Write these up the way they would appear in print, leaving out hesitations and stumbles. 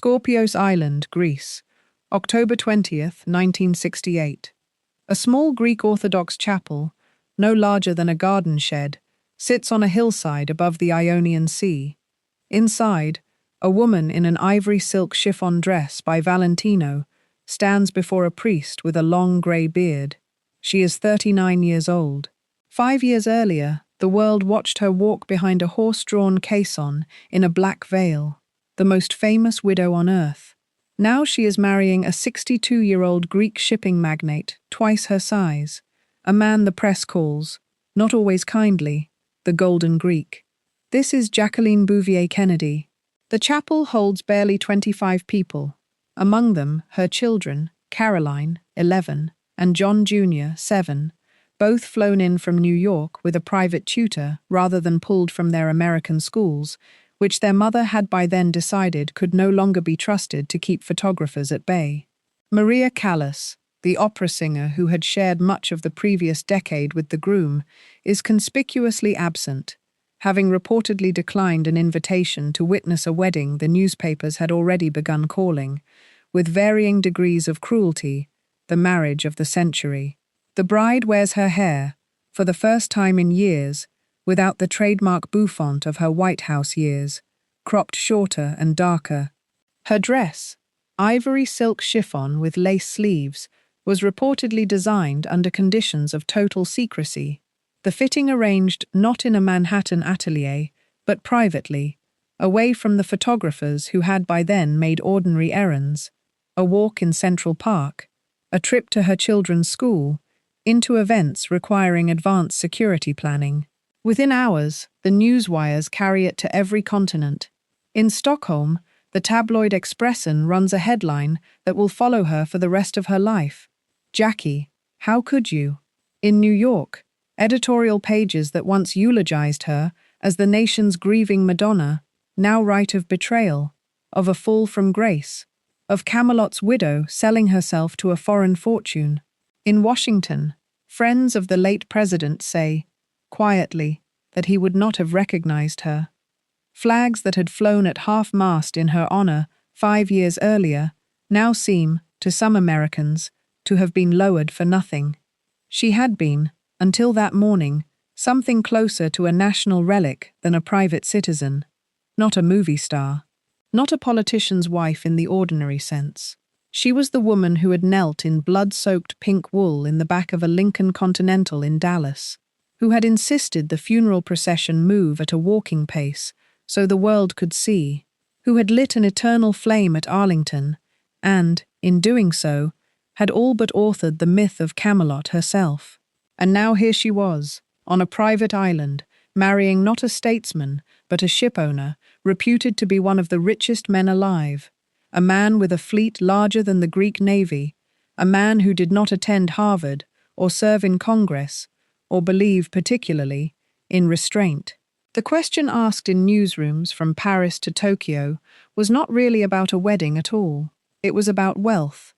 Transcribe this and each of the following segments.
Scorpios Island, Greece, October 20th, 1968. A small Greek Orthodox chapel, no larger than a garden shed, sits on a hillside above the Ionian Sea. Inside, a woman in an ivory silk chiffon dress by Valentino stands before a priest with a long grey beard. She is 39 years old. 5 years earlier, the world watched her walk behind a horse-drawn caisson in a black veil, the most famous widow on earth. Now she is marrying a 62-year-old Greek shipping magnate, twice her size, a man the press calls, not always kindly, the Golden Greek. This is Jacqueline Bouvier Kennedy. The chapel holds barely 25 people, among them her children, Caroline, 11, and John Jr., 7, both flown in from New York with a private tutor rather than pulled from their American schools, which their mother had by then decided could no longer be trusted to keep photographers at bay. Maria Callas, the opera singer who had shared much of the previous decade with the groom, is conspicuously absent, having reportedly declined an invitation to witness a wedding the newspapers had already begun calling, with varying degrees of cruelty, the marriage of the century. The bride wears her hair, for the first time in years, without the trademark bouffant of her White House years, cropped shorter and darker. Her dress, ivory silk chiffon with lace sleeves, was reportedly designed under conditions of total secrecy, the fitting arranged not in a Manhattan atelier, but privately, away from the photographers who had by then made ordinary errands, a walk in Central Park, a trip to her children's school, into events requiring advanced security planning. Within hours, the news wires carry it to every continent. In Stockholm, the tabloid Expressen runs a headline that will follow her for the rest of her life. Jackie, how could you? In New York, editorial pages that once eulogized her as the nation's grieving Madonna now write of betrayal, of a fall from grace, of Camelot's widow selling herself to a foreign fortune. In Washington, friends of the late president say, quietly, that he would not have recognized her. Flags that had flown at half-mast in her honor 5 years earlier now seem, to some Americans, to have been lowered for nothing. She had been, until that morning, something closer to a national relic than a private citizen, not a movie star, not a politician's wife in the ordinary sense. She was the woman who had knelt in blood-soaked pink wool in the back of a Lincoln Continental in Dallas, who had insisted the funeral procession move at a walking pace so the world could see, who had lit an eternal flame at Arlington, and, in doing so, had all but authored the myth of Camelot herself. And now here she was, on a private island, marrying not a statesman, but a shipowner, reputed to be one of the richest men alive, a man with a fleet larger than the Greek navy, a man who did not attend Harvard, or serve in Congress, or believe particularly in restraint. The question asked in newsrooms from Paris to Tokyo was not really about a wedding at all. It was about wealth,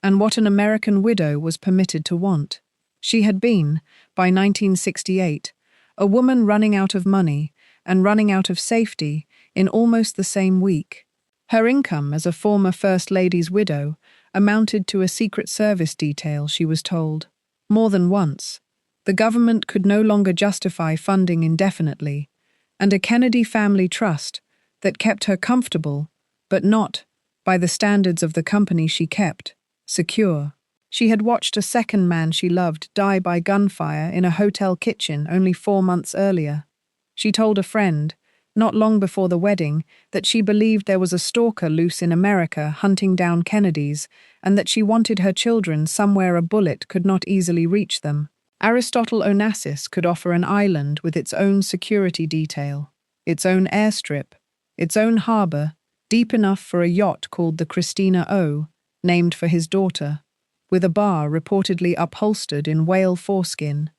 and what an American widow was permitted to want. She had been, by 1968, a woman running out of money and running out of safety in almost the same week. Her income as a former First Lady's widow amounted to a Secret Service detail, she was told. More than once, the government could no longer justify funding indefinitely, and a Kennedy family trust that kept her comfortable, but not, by the standards of the company she kept, secure. She had watched a second man she loved die by gunfire in a hotel kitchen only 4 months earlier. She told a friend, not long before the wedding, that she believed there was a stalker loose in America hunting down Kennedys, and that she wanted her children somewhere a bullet could not easily reach them. Aristotle Onassis could offer an island with its own security detail, its own airstrip, its own harbor, deep enough for a yacht called the Christina O, named for his daughter, with a bar reportedly upholstered in whale foreskin,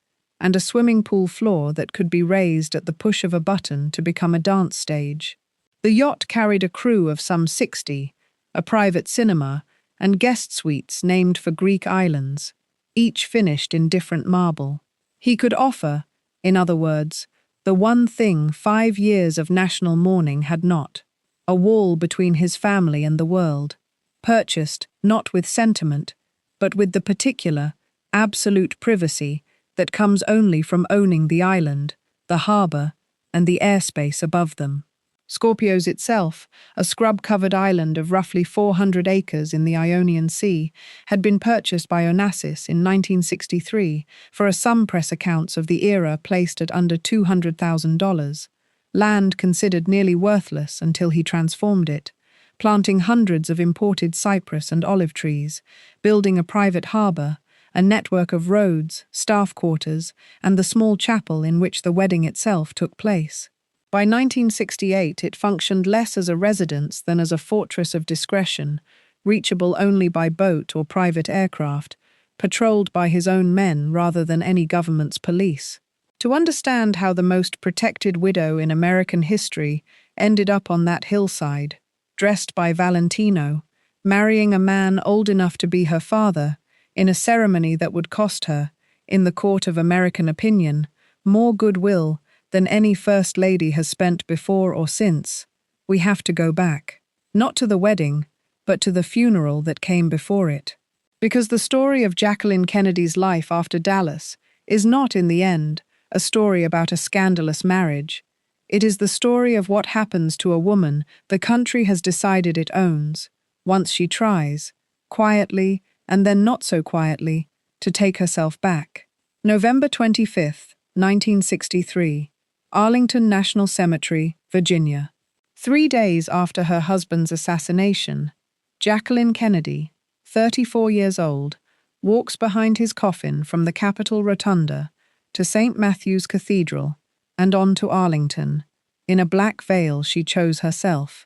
and a swimming pool floor that could be raised at the push of a button to become a dance stage. The yacht carried a crew of some 60, a private cinema, and guest suites named for Greek islands, each finished in different marble. He could offer, in other words, the one thing 5 years of national mourning had not: a wall between his family and the world, purchased not with sentiment, but with the particular, absolute privacy that comes only from owning the island, the harbour, and the airspace above them. Scorpios itself, a scrub-covered island of roughly 400 acres in the Ionian Sea, had been purchased by Onassis in 1963 for a sum press accounts of the era placed at under $200,000, land considered nearly worthless until he transformed it, planting hundreds of imported cypress and olive trees, building a private harbour, a network of roads, staff quarters, and the small chapel in which the wedding itself took place. By 1968, it functioned less as a residence than as a fortress of discretion, reachable only by boat or private aircraft, patrolled by his own men rather than any government's police. To understand how the most protected widow in American history ended up on that hillside, dressed by Valentino, marrying a man old enough to be her father, in a ceremony that would cost her, in the court of American opinion, more goodwill than any First Lady has spent before or since, we have to go back, not to the wedding, but to the funeral that came before it. Because the story of Jacqueline Kennedy's life after Dallas is not, in the end, a story about a scandalous marriage. It is the story of what happens to a woman the country has decided it owns, once she tries, quietly and then not so quietly, to take herself back. November 25th, 1963. Arlington National Cemetery, Virginia. 3 days after her husband's assassination, Jacqueline Kennedy, 34 years old, walks behind his coffin from the Capitol Rotunda to St. Matthew's Cathedral and on to Arlington, in a black veil she chose herself,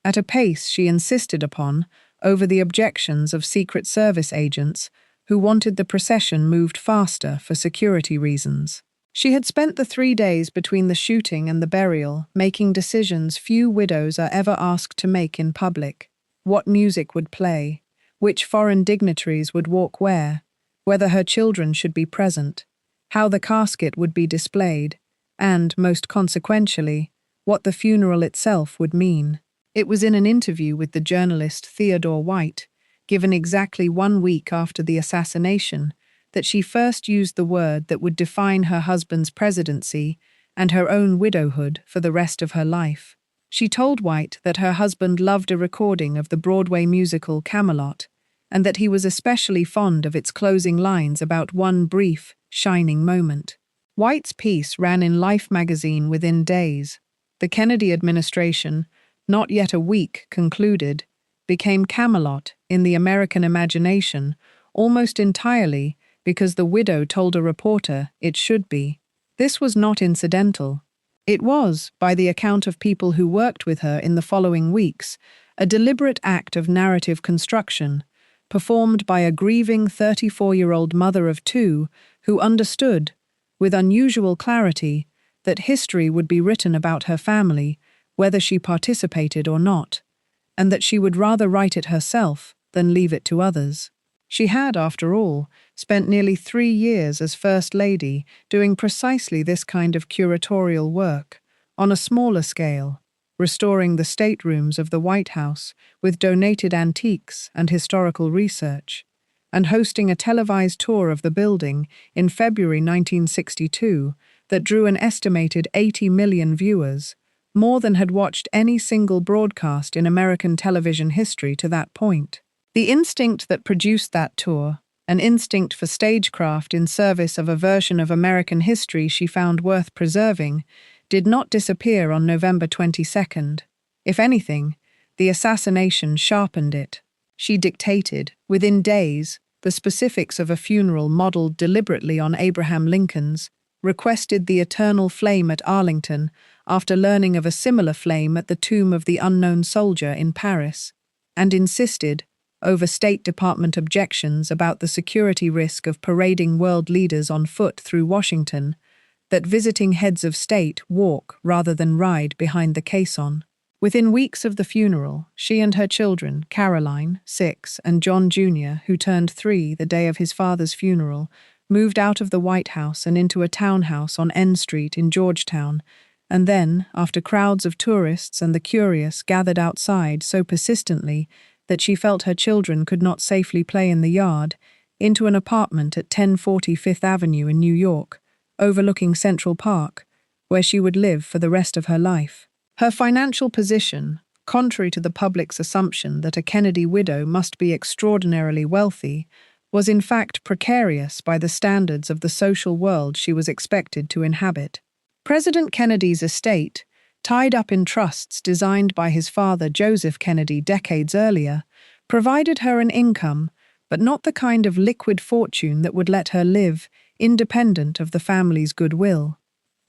at a pace she insisted upon over the objections of Secret Service agents who wanted the procession moved faster for security reasons. She had spent the 3 days between the shooting and the burial making decisions few widows are ever asked to make in public: what music would play, which foreign dignitaries would walk whether her children should be present, how the casket would be displayed, and, most consequentially, what the funeral itself would mean. It was in an interview with the journalist Theodore White, given exactly 1 week after the assassination, that she first used the word that would define her husband's presidency and her own widowhood for the rest of her life. She told White that her husband loved a recording of the Broadway musical Camelot, and that he was especially fond of its closing lines about one brief, shining moment. White's piece ran in Life magazine within days. The Kennedy administration, not yet a week concluded, became Camelot in the American imagination almost entirely because the widow told a reporter it should be. This was not incidental. It was, by the account of people who worked with her in the following weeks, a deliberate act of narrative construction, performed by a grieving 34-year-old mother of 2 who understood, with unusual clarity, that history would be written about her family, whether she participated or not, and that she would rather write it herself than leave it to others. She had, after all, spent nearly 3 years as First Lady doing precisely this kind of curatorial work, on a smaller scale, restoring the staterooms of the White House with donated antiques and historical research, and hosting a televised tour of the building in February 1962 that drew an estimated 80 million viewers, more than had watched any single broadcast in American television history to that point. The instinct that produced that tour, an instinct for stagecraft in service of a version of American history she found worth preserving, did not disappear on November 22nd. If anything, the assassination sharpened it. She dictated, within days, the specifics of a funeral modeled deliberately on Abraham Lincoln's, requested the eternal flame at Arlington after learning of a similar flame at the tomb of the unknown soldier in Paris, and insisted, over State Department objections about the security risk of parading world leaders on foot through Washington, that visiting heads of state walk rather than ride behind the caisson. Within weeks of the funeral, she and her children, Caroline, 6, and John Jr., who turned 3 the day of his father's funeral, moved out of the White House and into a townhouse on N Street in Georgetown, And then, after crowds of tourists and the curious gathered outside so persistently that she felt her children could not safely play in the yard, into an apartment at 1040 Fifth Avenue in New York, overlooking Central Park, where she would live for the rest of her life. Her financial position, contrary to the public's assumption that a Kennedy widow must be extraordinarily wealthy, was in fact precarious by the standards of the social world she was expected to inhabit. President Kennedy's estate, tied up in trusts designed by his father Joseph Kennedy decades earlier, provided her an income, but not the kind of liquid fortune that would let her live independent of the family's goodwill.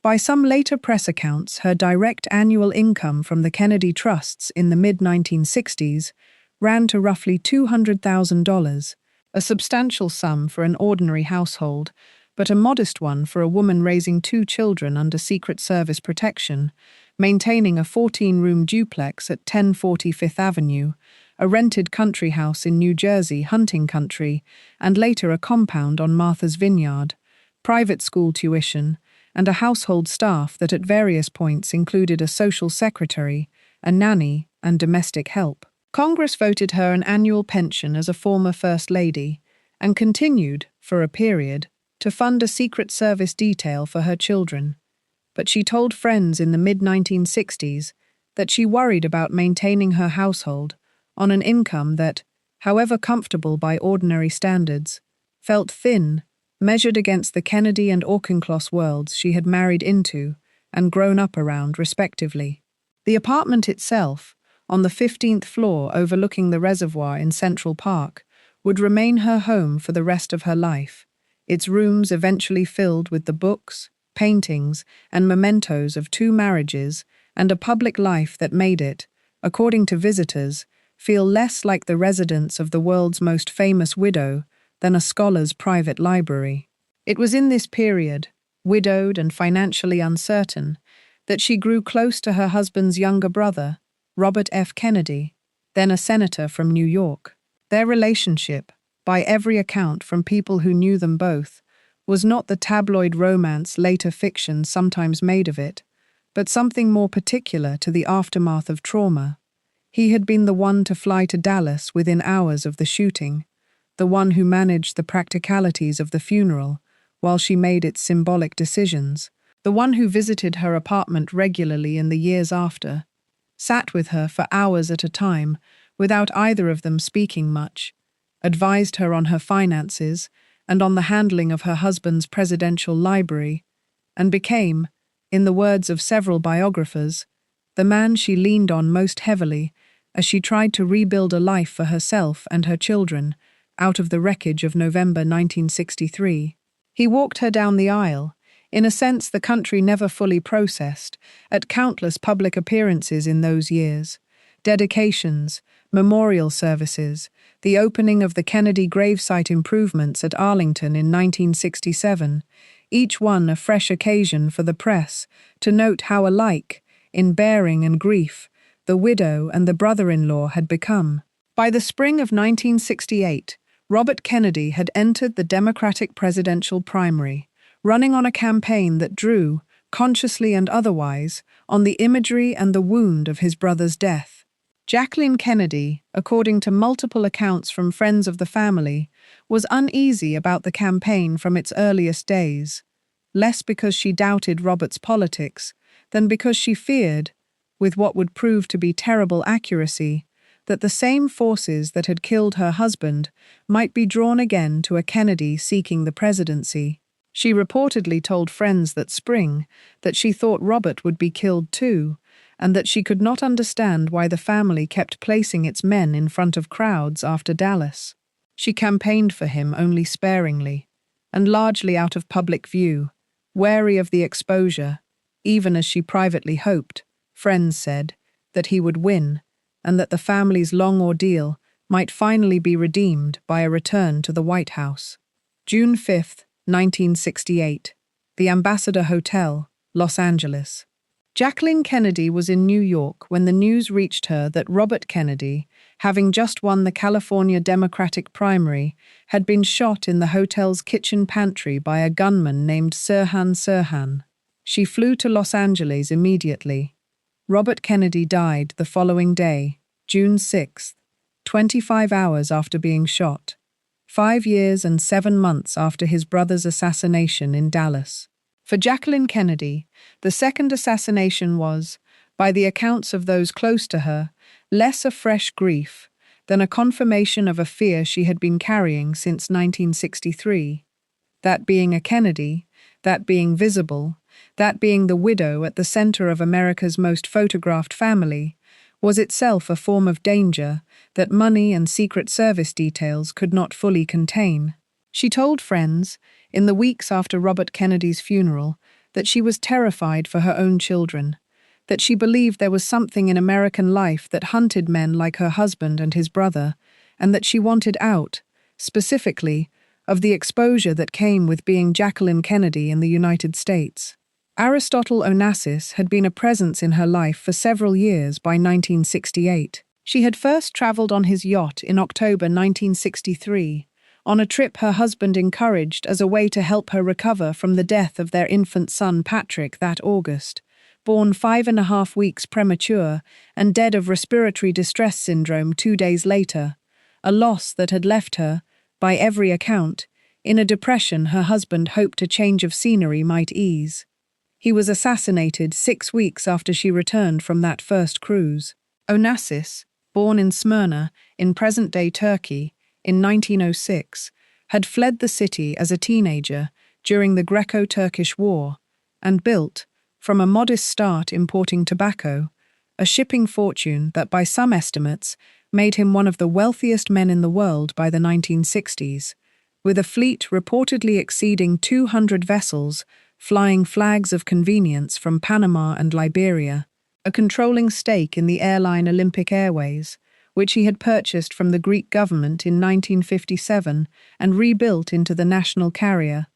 By some later press accounts, her direct annual income from the Kennedy trusts in the mid-1960s ran to roughly $200,000, a substantial sum for an ordinary household, but a modest one for a woman raising 2 children under Secret Service protection, maintaining a 14-room duplex at 1040 Fifth Avenue, a rented country house in New Jersey, hunting country, and later a compound on Martha's Vineyard, private school tuition, and a household staff that at various points included a social secretary, a nanny, and domestic help. Congress voted her an annual pension as a former First Lady, and continued, for a period, to fund a Secret Service detail for her children. But she told friends in the mid-1960s that she worried about maintaining her household on an income that, however comfortable by ordinary standards, felt thin, measured against the Kennedy and Auchincloss worlds she had married into and grown up around, respectively. The apartment itself, on the 15th floor overlooking the reservoir in Central Park, would remain her home for the rest of her life, its rooms eventually filled with the books, paintings, and mementos of 2 marriages and a public life that made it, according to visitors, feel less like the residence of the world's most famous widow than a scholar's private library. It was in this period, widowed and financially uncertain, that she grew close to her husband's younger brother, Robert F. Kennedy, then a senator from New York. Their relationship, by every account from people who knew them both, was not the tabloid romance later fiction sometimes made of it, but something more particular to the aftermath of trauma. He had been the one to fly to Dallas within hours of the shooting, the one who managed the practicalities of the funeral while she made its symbolic decisions, the one who visited her apartment regularly in the years after, sat with her for hours at a time without either of them speaking much, advised her on her finances and on the handling of her husband's presidential library, and became, in the words of several biographers, the man she leaned on most heavily as she tried to rebuild a life for herself and her children out of the wreckage of November 1963. He walked her down the aisle, in a sense the country never fully processed, at countless public appearances in those years, dedications, memorial services, the opening of the Kennedy gravesite improvements at Arlington in 1967, each one a fresh occasion for the press to note how alike, in bearing and grief, the widow and the brother-in-law had become. By the spring of 1968, Robert Kennedy had entered the Democratic presidential primary, running on a campaign that drew, consciously and otherwise, on the imagery and the wound of his brother's death. Jacqueline Kennedy, according to multiple accounts from friends of the family, was uneasy about the campaign from its earliest days, less because she doubted Robert's politics than because she feared, with what would prove to be terrible accuracy, that the same forces that had killed her husband might be drawn again to a Kennedy seeking the presidency. She reportedly told friends that spring that she thought Robert would be killed too, and that she could not understand why the family kept placing its men in front of crowds after Dallas. She campaigned for him only sparingly, and largely out of public view, wary of the exposure, even as she privately hoped, friends said, that he would win, and that the family's long ordeal might finally be redeemed by a return to the White House. June 5, 1968. The Ambassador Hotel, Los Angeles. Jacqueline Kennedy was in New York when the news reached her that Robert Kennedy, having just won the California Democratic primary, had been shot in the hotel's kitchen pantry by a gunman named Sirhan Sirhan. She flew to Los Angeles immediately. Robert Kennedy died the following day, June 6th, 25 hours after being shot, 5 years and 7 months after his brother's assassination in Dallas. For Jacqueline Kennedy, the second assassination was, by the accounts of those close to her, less a fresh grief than a confirmation of a fear she had been carrying since 1963. That being a Kennedy, that being visible, that being the widow at the center of America's most photographed family, was itself a form of danger that money and Secret Service details could not fully contain. She told friends, in the weeks after Robert Kennedy's funeral, that she was terrified for her own children, that she believed there was something in American life that hunted men like her husband and his brother, and that she wanted out, specifically, of the exposure that came with being Jacqueline Kennedy in the United States. Aristotle Onassis had been a presence in her life for several years by 1968. She had first traveled on his yacht in October 1963, on a trip her husband encouraged as a way to help her recover from the death of their infant son Patrick that August, born 5.5 weeks premature and dead of respiratory distress syndrome 2 days later, a loss that had left her, by every account, in a depression her husband hoped a change of scenery might ease. He was assassinated 6 weeks after she returned from that first cruise. Onassis, born in Smyrna, in present-day Turkey, in 1906, had fled the city as a teenager during the Greco-Turkish War and built, from a modest start importing tobacco, a shipping fortune that by some estimates made him one of the wealthiest men in the world by the 1960s, with a fleet reportedly exceeding 200 vessels flying flags of convenience from Panama and Liberia, a controlling stake in the airline Olympic Airways, which he had purchased from the Greek government in 1957 and rebuilt into the national carrier,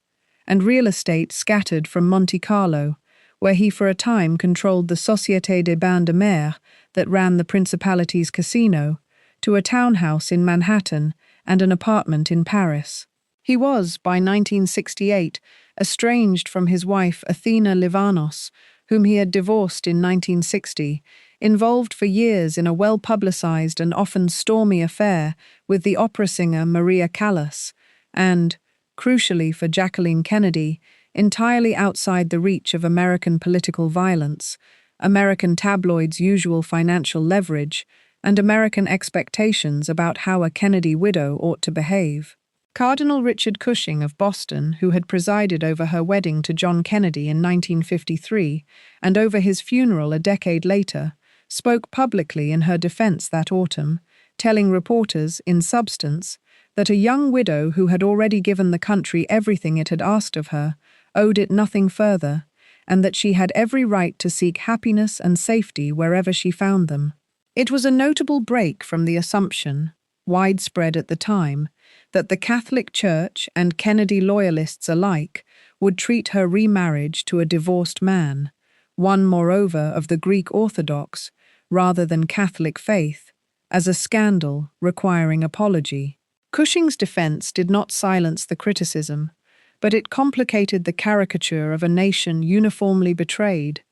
and real estate scattered from Monte Carlo, where he for a time controlled the Société des Bains de Mer that ran the Principality's casino, to a townhouse in Manhattan and an apartment in Paris. He was, by 1968, estranged from his wife Athena Livanos, whom he had divorced in 1960, involved for years in a well-publicized and often stormy affair with the opera singer Maria Callas, and, crucially for Jacqueline Kennedy, entirely outside the reach of American political violence, American tabloids' usual financial leverage, and American expectations about how a Kennedy widow ought to behave. Cardinal Richard Cushing of Boston, who had presided over her wedding to John Kennedy in 1953 and over his funeral a decade later, spoke publicly in her defense that autumn, telling reporters, in substance, that a young widow who had already given the country everything it had asked of her owed it nothing further, and that she had every right to seek happiness and safety wherever she found them. It was a notable break from the assumption, widespread at the time, that the Catholic Church and Kennedy loyalists alike would treat her remarriage to a divorced man, one moreover of the Greek Orthodox, rather than Catholic faith, as a scandal requiring apology. Cushing's defense did not silence the criticism, but it complicated the caricature of a nation uniformly betrayed,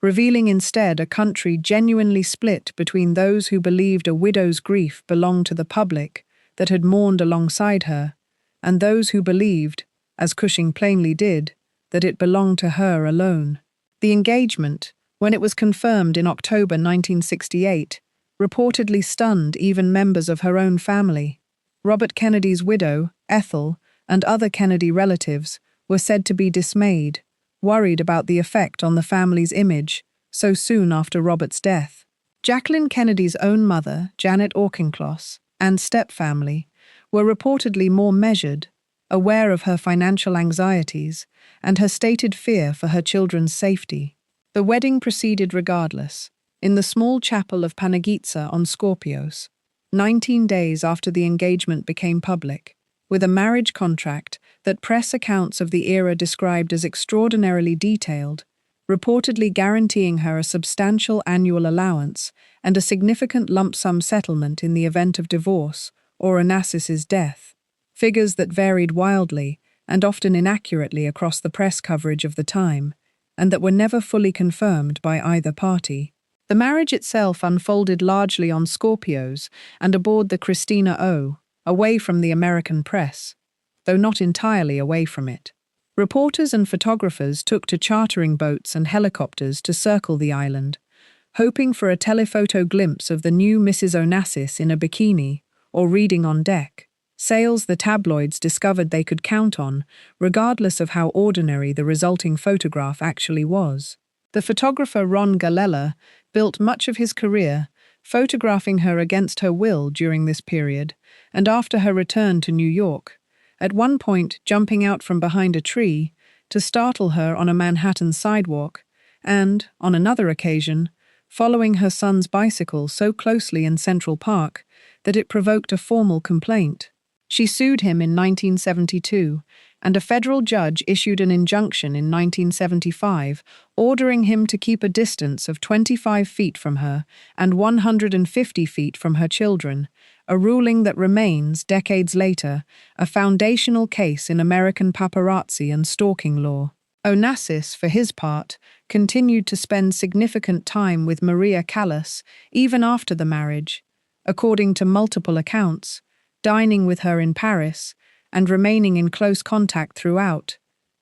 revealing instead a country genuinely split between those who believed a widow's grief belonged to the public that had mourned alongside her, and those who believed, as Cushing plainly did, that it belonged to her alone. The engagement, when it was confirmed in October 1968, reportedly stunned even members of her own family. Robert Kennedy's widow, Ethel, and other Kennedy relatives were said to be dismayed, worried about the effect on the family's image so soon after Robert's death. Jacqueline Kennedy's own mother, Janet Auchincloss, and stepfamily were reportedly more measured, aware of her financial anxieties and her stated fear for her children's safety. The wedding proceeded regardless, in the small chapel of Panagitsa on Skorpios, 19 days after the engagement became public, with a marriage contract that press accounts of the era described as extraordinarily detailed, reportedly guaranteeing her a substantial annual allowance and a significant lump sum settlement in the event of divorce or Onassis's death, figures that varied wildly and often inaccurately across the press coverage of the time, and that were never fully confirmed by either party. The marriage itself unfolded largely on Scorpios and aboard the Christina O, away from the American press, though not entirely away from it. Reporters and photographers took to chartering boats and helicopters to circle the island, hoping for a telephoto glimpse of the new Mrs. Onassis in a bikini or reading on deck, sales the tabloids discovered they could count on, regardless of how ordinary the resulting photograph actually was. The photographer Ron Galella built much of his career photographing her against her will during this period and after her return to New York, at one point jumping out from behind a tree to startle her on a Manhattan sidewalk, and, on another occasion, following her son's bicycle so closely in Central Park that it provoked a formal complaint. She sued him in 1972, and a federal judge issued an injunction in 1975 ordering him to keep a distance of 25 feet from her and 150 feet from her children, a ruling that remains, decades later, a foundational case in American paparazzi and stalking law. Onassis, for his part, continued to spend significant time with Maria Callas even after the marriage, according to multiple accounts, dining with her in Paris and remaining in close contact throughout,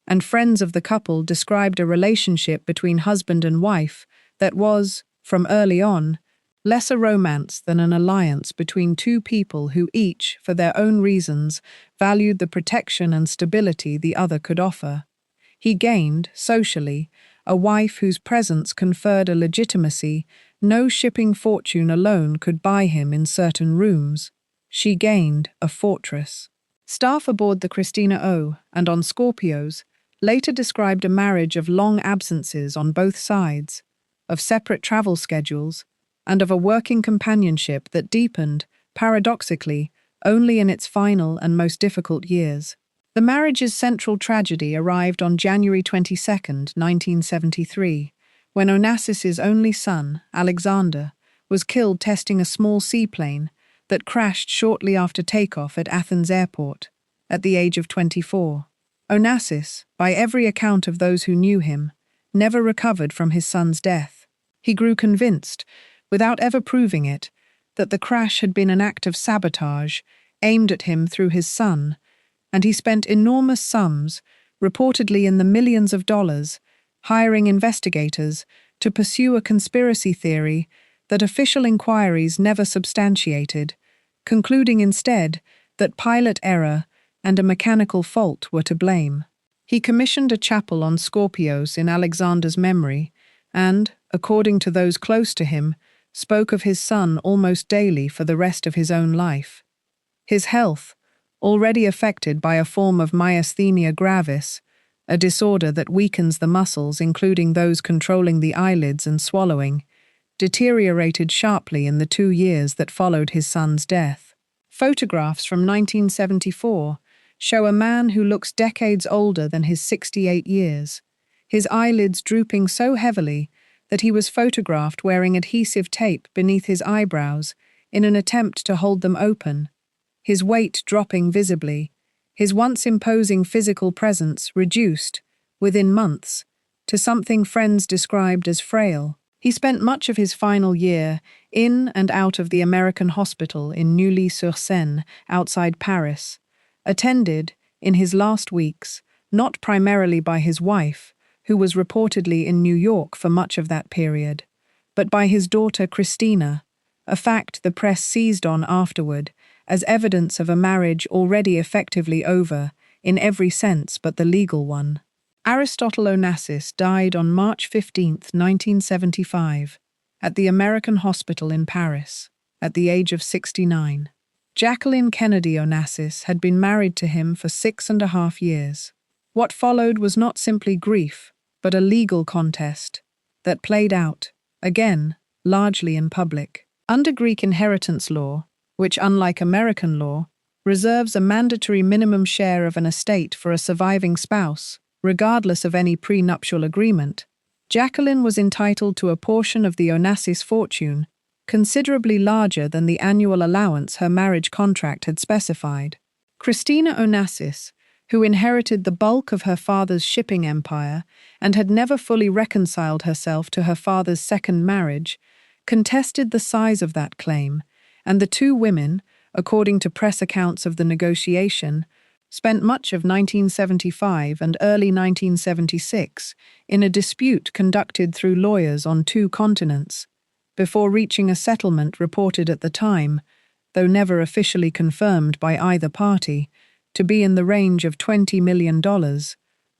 and friends of the couple described a relationship between husband and wife that was, from early on, less a romance than an alliance between two people who each, for their own reasons, valued the protection and stability the other could offer. He gained, socially, a wife whose presence conferred a legitimacy no shipping fortune alone could buy him in certain rooms. She gained a fortress. Staff aboard the Christina O and on Scorpios later described a marriage of long absences on both sides, of separate travel schedules, and of a working companionship that deepened, paradoxically, only in its final and most difficult years. The marriage's central tragedy arrived on January 22, 1973, when Onassis's only son, Alexander, was killed testing a small seaplane that crashed shortly after takeoff at Athens Airport, at the age of 24. Onassis, by every account of those who knew him, never recovered from his son's death. He grew convinced, without ever proving it, that the crash had been an act of sabotage aimed at him through his son, and he spent enormous sums, reportedly in the millions of dollars, hiring investigators to pursue a conspiracy theory that official inquiries never substantiated, concluding instead that pilot error and a mechanical fault were to blame. He commissioned a chapel on Scorpios in Alexander's memory and, according to those close to him, spoke of his son almost daily for the rest of his own life. His health, already affected by a form of myasthenia gravis, a disorder that weakens the muscles including those controlling the eyelids and swallowing, deteriorated sharply in the 2 years that followed his son's death. Photographs from 1974 show a man who looks decades older than his 68 years, his eyelids drooping so heavily that he was photographed wearing adhesive tape beneath his eyebrows in an attempt to hold them open, his weight dropping visibly, his once imposing physical presence reduced, within months, to something friends described as frail. He spent much of his final year in and out of the American hospital in Neuilly-sur-Seine, outside Paris, attended, in his last weeks, not primarily by his wife, who was reportedly in New York for much of that period, but by his daughter Christina, a fact the press seized on afterward as evidence of a marriage already effectively over in every sense but the legal one. Aristotle Onassis died on March 15, 1975, at the American Hospital in Paris, at the age of 69. Jacqueline Kennedy Onassis had been married to him for 6.5 years. What followed was not simply grief, but a legal contest that played out, again, largely in public. Under Greek inheritance law, which, unlike American law, reserves a mandatory minimum share of an estate for a surviving spouse, regardless of any prenuptial agreement, Jacqueline was entitled to a portion of the Onassis fortune considerably larger than the annual allowance her marriage contract had specified. Christina Onassis, who inherited the bulk of her father's shipping empire and had never fully reconciled herself to her father's second marriage, contested the size of that claim, and the two women, according to press accounts of the negotiation, spent much of 1975 and early 1976 in a dispute conducted through lawyers on two continents, before reaching a settlement reported at the time, though never officially confirmed by either party, to be in the range of $20 million,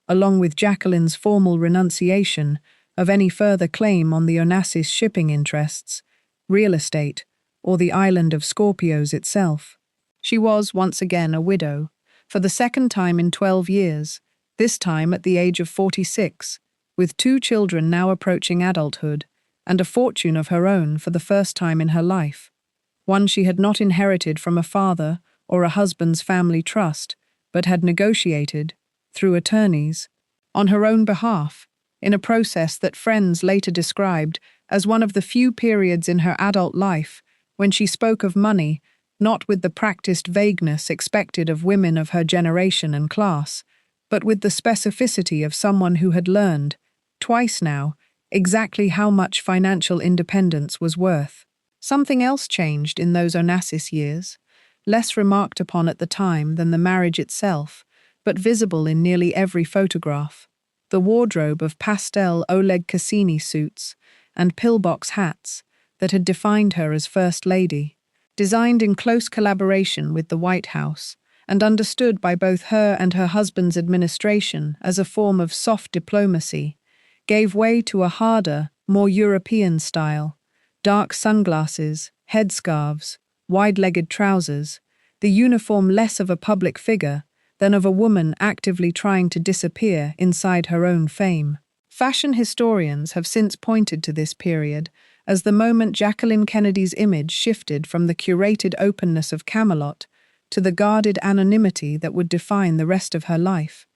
along with Jacqueline's formal renunciation of any further claim on the Onassis shipping interests, real estate, or the island of Scorpios itself. She was once again a widow, for the second time in 12 years, this time at the age of 46, with two children now approaching adulthood, and a fortune of her own for the first time in her life, one she had not inherited from a father or a husband's family trust, but had negotiated, through attorneys, on her own behalf, in a process that friends later described as one of the few periods in her adult life when she spoke of money not with the practiced vagueness expected of women of her generation and class, but with the specificity of someone who had learned, twice now, exactly how much financial independence was worth. Something else changed in those Onassis years, less remarked upon at the time than the marriage itself, but visible in nearly every photograph: the wardrobe of pastel Oleg Cassini suits and pillbox hats that had defined her as First Lady, designed in close collaboration with the White House and understood by both her and her husband's administration as a form of soft diplomacy, gave way to a harder, more European style: dark sunglasses, headscarves, wide-legged trousers, the uniform less of a public figure than of a woman actively trying to disappear inside her own fame. Fashion historians have since pointed to this period as the moment Jacqueline Kennedy's image shifted from the curated openness of Camelot to the guarded anonymity that would define the rest of her life,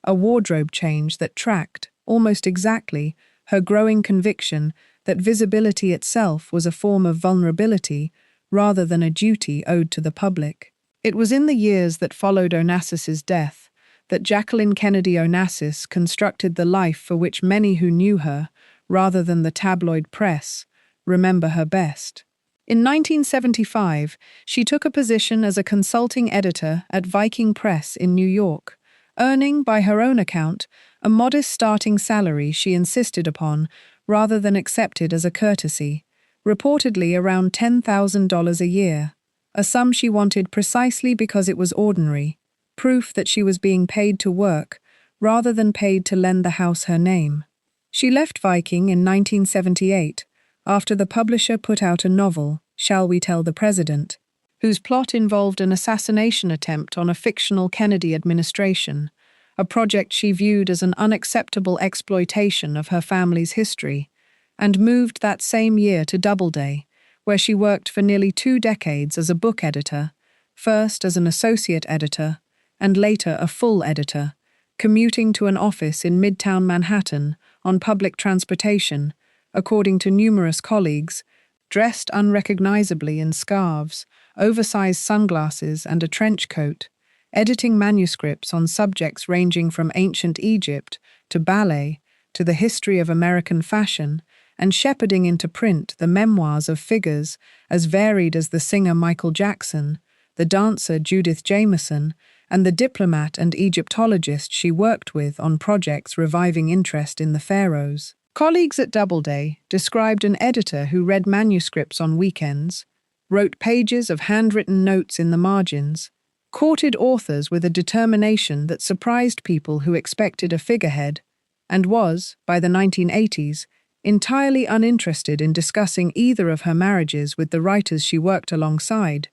a wardrobe change that tracked, almost exactly, her growing conviction that visibility itself was a form of vulnerability rather than a duty owed to the public. It was in the years that followed Onassis's death that Jacqueline Kennedy Onassis constructed the life for which many who knew her, rather than the tabloid press, remember her best. In 1975, she took a position as a consulting editor at Viking Press in New York, earning, by her own account, a modest starting salary she insisted upon rather than accepted as a courtesy, reportedly around $10,000 a year, a sum she wanted precisely because it was ordinary, proof that she was being paid to work rather than paid to lend the house her name. She left Viking in 1978 after the publisher put out a novel, Shall We Tell the President, whose plot involved an assassination attempt on a fictional Kennedy administration, a project she viewed as an unacceptable exploitation of her family's history, and moved that same year to Doubleday, where she worked for nearly 2 decades as a book editor, first as an associate editor, and later a full editor, commuting to an office in Midtown Manhattan on public transportation, according to numerous colleagues, dressed unrecognizably in scarves, oversized sunglasses, and a trench coat, editing manuscripts on subjects ranging from ancient Egypt to ballet to the history of American fashion, and shepherding into print the memoirs of figures as varied as the singer Michael Jackson, the dancer Judith Jamison, and the diplomat and Egyptologist she worked with on projects reviving interest in the pharaohs. Colleagues at Doubleday described an editor who read manuscripts on weekends, wrote pages of handwritten notes in the margins, courted authors with a determination that surprised people who expected a figurehead, and was, by the 1980s, entirely uninterested in discussing either of her marriages with the writers she worked alongside,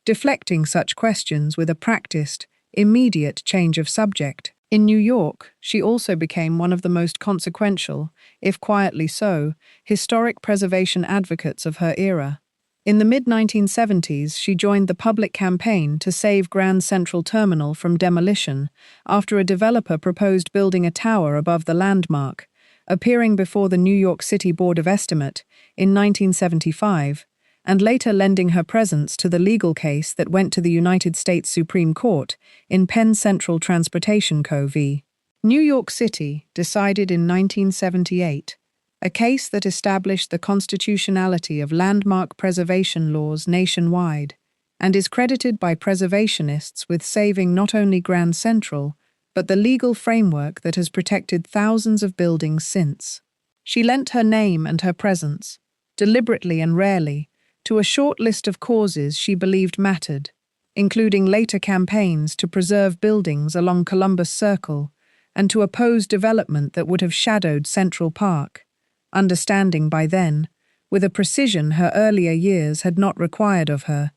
deflecting such questions with a practiced, immediate change of subject. In New York, she also became one of the most consequential, if quietly so, historic preservation advocates of her era. In the mid-1970s, she joined the public campaign to save Grand Central Terminal from demolition after a developer proposed building a tower above the landmark, appearing before the New York City Board of Estimate in 1975, and later lending her presence to the legal case that went to the United States Supreme Court in Penn Central Transportation Co. v. New York City, decided in 1978, a case that established the constitutionality of landmark preservation laws nationwide, and is credited by preservationists with saving not only Grand Central, but the legal framework that has protected thousands of buildings since. She lent her name and her presence, deliberately and rarely, to a short list of causes she believed mattered, including later campaigns to preserve buildings along Columbus Circle and to oppose development that would have shadowed Central Park, understanding by then, with a precision her earlier years had not required of her,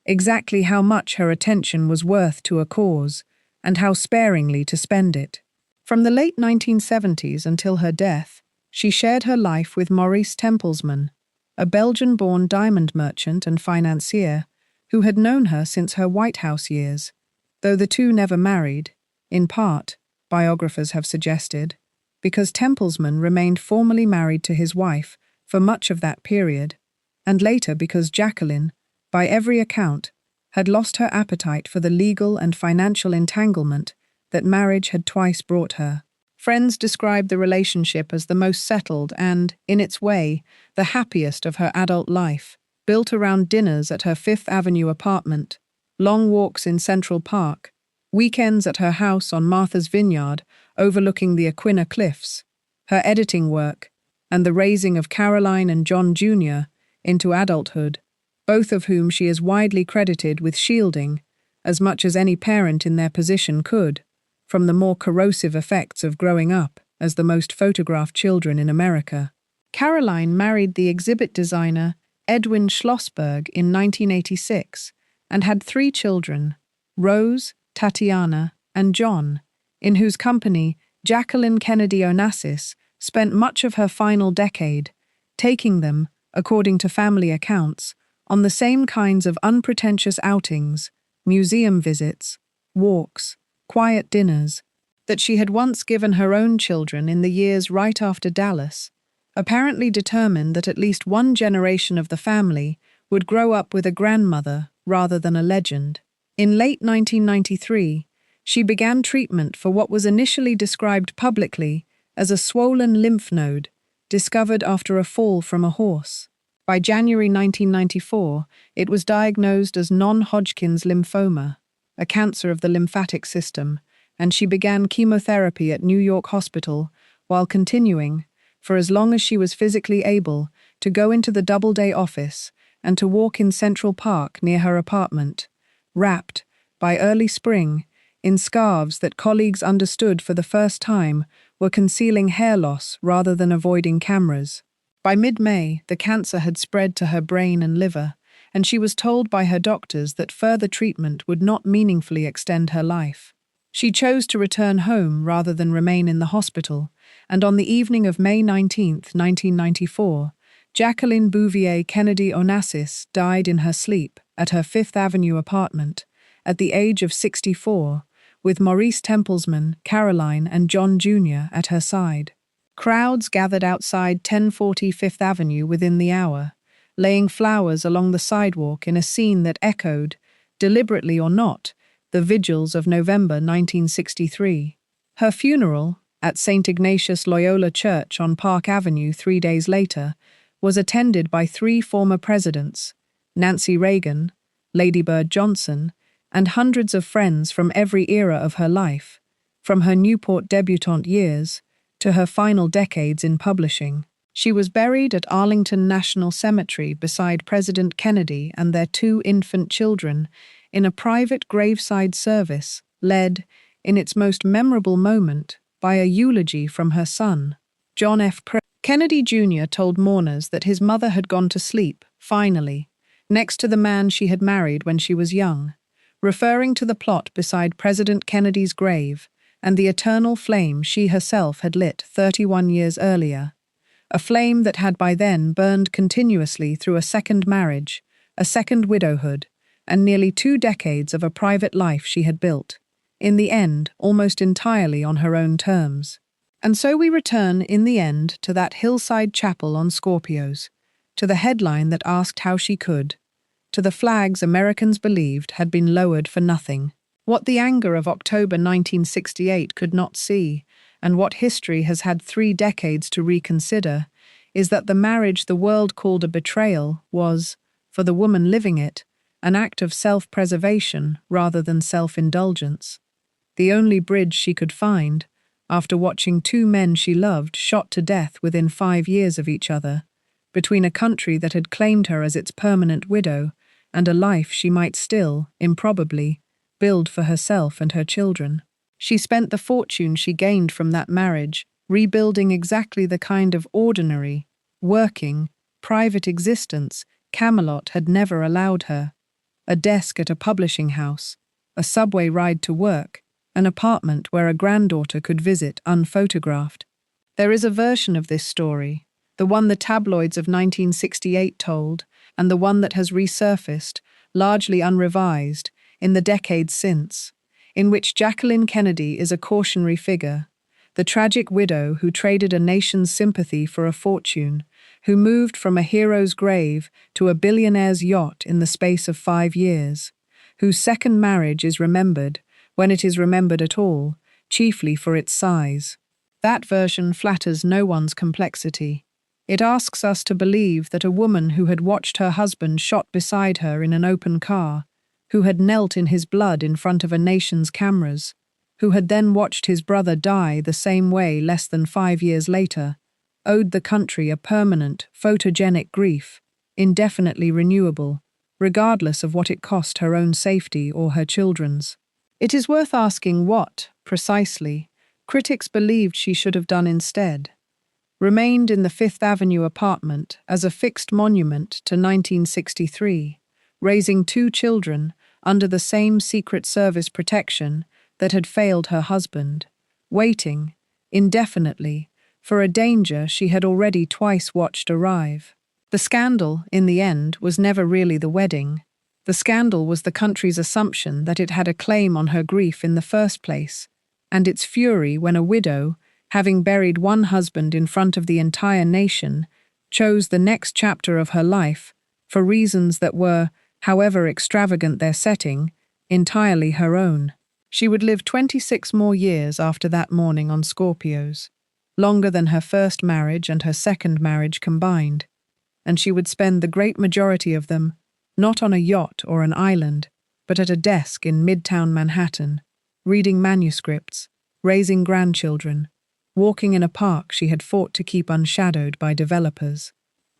exactly how much her attention was worth to a cause, and how sparingly to spend it. From the late 1970s until her death, she shared her life with Maurice Tempelsman, a Belgian-born diamond merchant and financier who had known her since her White House years, though the two never married, in part, biographers have suggested, because Tempelsman remained formally married to his wife for much of that period, and later because Jacqueline, by every account, had lost her appetite for the legal and financial entanglement that marriage had twice brought her. Friends described the relationship as the most settled and, in its way, the happiest of her adult life, built around dinners at her Fifth Avenue apartment, long walks in Central Park, weekends at her house on Martha's Vineyard overlooking the Aquinnah Cliffs, her editing work, and the raising of Caroline and John Jr. into adulthood, both of whom she is widely credited with shielding, as much as any parent in their position could, from the more corrosive effects of growing up as the most photographed children in America. Caroline married the exhibit designer Edwin Schlossberg in 1986 and had 3 children, Rose, Tatiana, and John, in whose company Jacqueline Kennedy Onassis spent much of her final decade, taking them, according to family accounts, on the same kinds of unpretentious outings, museum visits, walks, quiet dinners, that she had once given her own children in the years right after Dallas, apparently determined that at least one generation of the family would grow up with a grandmother rather than a legend. In late 1993, she began treatment for what was initially described publicly as a swollen lymph node discovered after a fall from a horse. By January 1994, it was diagnosed as non-Hodgkin's lymphoma, a cancer of the lymphatic system, and she began chemotherapy at New York Hospital while continuing, for as long as she was physically able, to go into the Doubleday office and to walk in Central Park near her apartment, wrapped, by early spring, in scarves that colleagues understood for the first time were concealing hair loss rather than avoiding cameras. By mid-May, the cancer had spread to her brain and liver, and she was told by her doctors that further treatment would not meaningfully extend her life. She chose to return home rather than remain in the hospital, and on the evening of May 19, 1994, Jacqueline Bouvier Kennedy Onassis died in her sleep at her Fifth Avenue apartment, at the age of 64, with Maurice Tempelsman, Caroline, and John Jr. at her side. Crowds gathered outside 1040 Fifth Avenue within the hour, laying flowers along the sidewalk in a scene that echoed, deliberately or not, the vigils of November 1963. Her funeral, at St. Ignatius Loyola Church on Park Avenue 3 days later, was attended by 3 former presidents, Nancy Reagan, Lady Bird Johnson, and hundreds of friends from every era of her life, from her Newport debutante years to her final decades in publishing. She was buried at Arlington National Cemetery beside President Kennedy and their 2 infant children in a private graveside service led, in its most memorable moment, by a eulogy from her son, John F. Kennedy Jr. told mourners that his mother had gone to sleep, finally, next to the man she had married when she was young, referring to the plot beside President Kennedy's grave and the eternal flame she herself had lit 31 years earlier, a flame that had by then burned continuously through a second marriage, a second widowhood, and nearly 2 decades of a private life she had built, in the end almost entirely on her own terms. And so we return, in the end, to that hillside chapel on Scorpios, to the headline that asked how she could, to the flags Americans believed had been lowered for nothing. What the anger of October 1968 could not see, and what history has had 3 decades to reconsider, is that the marriage the world called a betrayal was, for the woman living it, an act of self-preservation rather than self-indulgence. The only bridge she could find, after watching 2 men she loved shot to death within 5 years of each other, between a country that had claimed her as its permanent widow and a life she might still, improbably, build for herself and her children. She spent the fortune she gained from that marriage rebuilding exactly the kind of ordinary, working, private existence Camelot had never allowed her. A desk at a publishing house, a subway ride to work, an apartment where a granddaughter could visit unphotographed. There is a version of this story, the one the tabloids of 1968 told, and the one that has resurfaced, largely unrevised, in the decades since, in which Jacqueline Kennedy is a cautionary figure, the tragic widow who traded a nation's sympathy for a fortune, who moved from a hero's grave to a billionaire's yacht in the space of 5 years, whose second marriage is remembered, when it is remembered at all, chiefly for its size. That version flatters no one's complexity. It asks us to believe that a woman who had watched her husband shot beside her in an open car, who had knelt in his blood in front of a nation's cameras, who had then watched his brother die the same way less than 5 years later, owed the country a permanent, photogenic grief, indefinitely renewable, regardless of what it cost her own safety or her children's. It is worth asking what, precisely, critics believed she should have done instead. Remained in the Fifth Avenue apartment as a fixed monument to 1963, raising 2 children under the same Secret Service protection that had failed her husband, waiting, indefinitely, for a danger she had already twice watched arrive. The scandal, in the end, was never really the wedding. The scandal was the country's assumption that it had a claim on her grief in the first place, and its fury when a widow, having buried one husband in front of the entire nation, chose the next chapter of her life, for reasons that were, however extravagant their setting, entirely her own. She would live 26 more years after that morning on Scorpios, longer than her first marriage and her second marriage combined, and she would spend the great majority of them not on a yacht or an island, but at a desk in Midtown Manhattan, reading manuscripts, raising grandchildren, walking in a park she had fought to keep unshadowed by developers.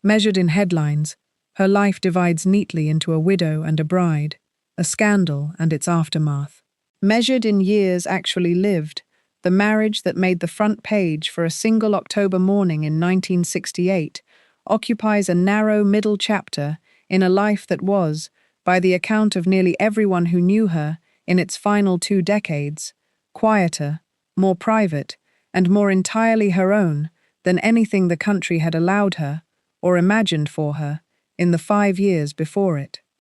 Measured in headlines, her life divides neatly into a widow and a bride, a scandal and its aftermath. Measured in years actually lived, the marriage that made the front page for a single October morning in 1968 occupies a narrow middle chapter in a life that was, by the account of nearly everyone who knew her in its final 2 decades, quieter, more private, and more entirely her own than anything the country had allowed her, or imagined for her, in the 5 years before it.